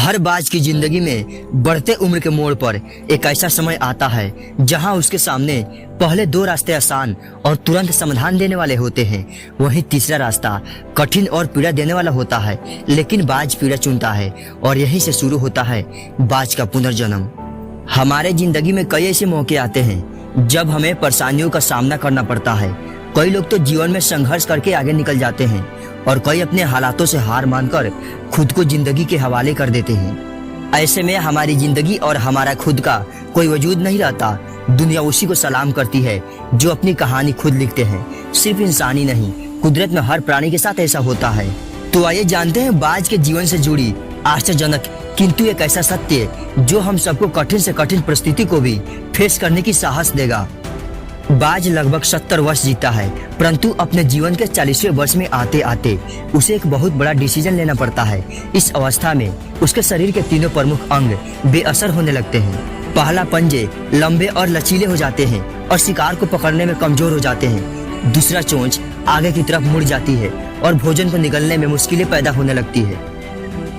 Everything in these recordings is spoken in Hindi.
हर बाज की जिंदगी में बढ़ते उम्र के मोड़ पर एक ऐसा समय आता है जहां उसके सामने पहले दो रास्ते आसान और तुरंत समाधान देने वाले होते हैं, वहीं तीसरा रास्ता कठिन और पीड़ा देने वाला होता है। लेकिन बाज पीड़ा चुनता है और यहीं से शुरू होता है बाज का पुनर्जन्म। हमारे जिंदगी में कई ऐसे मौके आते हैं जब हमें परेशानियों का सामना करना पड़ता है। कई लोग तो जीवन में संघर्ष करके आगे निकल जाते हैं और कई अपने हालातों से हार मानकर खुद को जिंदगी के हवाले कर देते हैं। ऐसे में हमारी जिंदगी और हमारा खुद का कोई वजूद नहीं रहता। दुनिया उसी को सलाम करती है जो अपनी कहानी खुद लिखते हैं। सिर्फ इंसान ही नहीं, कुदरत में हर प्राणी के साथ ऐसा होता है। तो आइए जानते हैं बाज के जीवन से जुड़ी आश्चर्यजनक किंतु एक ऐसा सत्य जो हम सबको कठिन से कठिन परिस्थिति को भी फेस करने की साहस देगा। बाज लगभग 70 वर्ष जीता है, परंतु अपने जीवन के 40वें वर्ष में आते आते उसे एक बहुत बड़ा डिसीजन लेना पड़ता है। इस अवस्था में उसके शरीर के तीनों प्रमुख अंग बेअसर होने लगते हैं। पहला, पंजे लंबे और लचीले हो जाते हैं और शिकार को पकड़ने में कमजोर हो जाते हैं। दूसरा, चोंच आगे की तरफ मुड़ जाती है और भोजन को निगलने में मुश्किलें पैदा होने लगती है।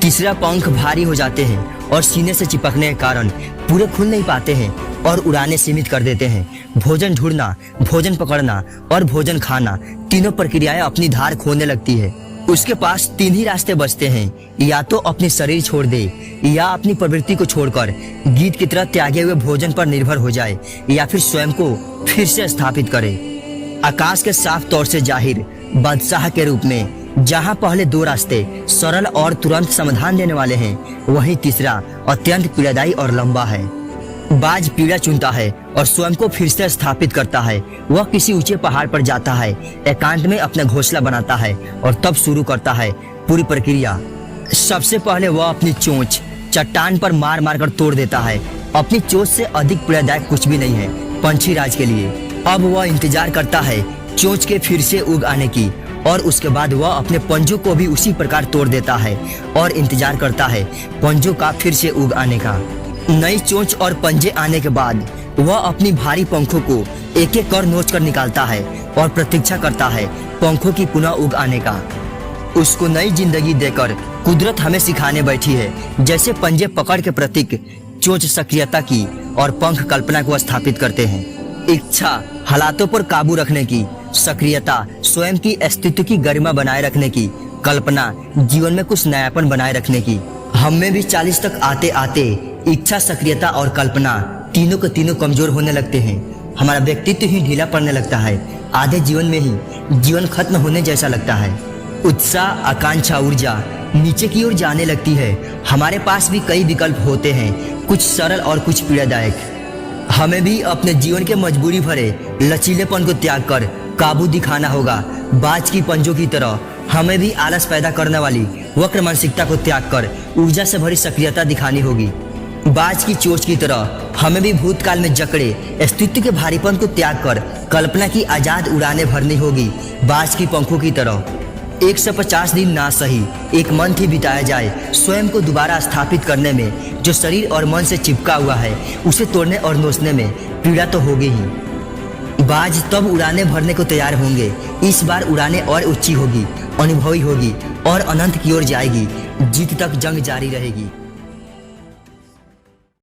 तीसरा, पंख भारी हो जाते हैं और सीने से चिपकने के कारण पूरे खुल नहीं पाते हैं और उड़ाने सीमित कर देते हैं। भोजन ढूंढना, भोजन पकड़ना और भोजन खाना, तीनों प्रक्रियाएं अपनी धार खोने लगती है। उसके पास 3 ही रास्ते बचते हैं, या तो अपनी शरीर छोड़ दे, या अपनी प्रवृत्ति को छोड़कर गीत की तरह त्यागे हुए भोजन पर निर्भर हो जाए, या फिर स्वयं को फिर से स्थापित करे। आकाश के साफ तौर से जाहिर बादशाह के रूप में जहां पहले 2 रास्ते सरल और तुरंत समाधान देने वाले हैं, वहीं तीसरा अत्यंत पीड़ादायी और लंबा है। बाज पीड़ा चुनता है और स्वयं को फिर से स्थापित करता है। वह किसी ऊंचे पहाड़ पर जाता है, एकांत में अपना घोंसला बनाता है और तब शुरू करता है पूरी प्रक्रिया। सबसे पहले वह अपनी चोंच चट्टान पर मार मार कर तोड़ देता है। अपनी चोंच से अधिक पीड़ादायक कुछ भी नहीं है पंछी राज के लिए। अब वह इंतजार करता है चोंच के फिर से उग आने की, और उसके बाद वह अपने पंजों को भी उसी प्रकार तोड़ देता है और इंतजार करता है पंजों का फिर से उग आने का। नई चोंच और पंजे आने के बाद वह अपनी भारी पंखों को एक एक कर नोच कर निकालता है और प्रतीक्षा करता है पंखों की पुनः उग आने का। उसको नई जिंदगी देकर कुदरत हमें सिखाने बैठी है, जैसे पंजे पकड़ के प्रतीक चोंच सक्रियता की और पंख कल्पना को स्थापित करते हैं। इच्छा हालातों पर काबू रखने की, सक्रियता स्वयं की अस्तित्व की गरिमा बनाए रखने की, कल्पना जीवन में कुछ नयापन बनाए रखने की। हम में भी 40 तक आते आते इच्छा, सक्रियता और कल्पना तीनों के तीनों कमजोर होने लगते हैं। हमारा व्यक्तित्व ही ढीला पड़ने लगता है। आधे जीवन में ही जीवन खत्म होने जैसा लगता है। उत्साह, आकांक्षा, ऊर्जा नीचे की ओर जाने लगती है। हमारे पास भी कई विकल्प होते हैं, कुछ सरल और कुछ पीड़ादायक। हमें भी अपने जीवन के मजबूरी भरे लचीलेपन को त्याग कर काबू दिखाना होगा। बाज की पंजों की तरह हमें भी आलस पैदा करने वाली वक्र मानसिकता को त्याग कर ऊर्जा से भरी सक्रियता दिखानी होगी। बाज की चोंच की तरह हमें भी भूतकाल में जकड़े अस्तित्व के भारीपन को त्याग कर कल्पना की आजाद उड़ाने भरनी होगी। बाज की पंखों की तरह 150 दिन ना सही, एक मंथ ही बिताया जाए स्वयं को दोबारा स्थापित करने में। जो शरीर और मन से चिपका हुआ है उसे तोड़ने और नोचने में पीड़ा तो होगी ही। बाज तब उड़ाने भरने को तैयार होंगे। इस बार उड़ाने और ऊंची होगी, अनुभवी होगी और अनंत की ओर जाएगी। जीत तक जंग जारी रहेगी।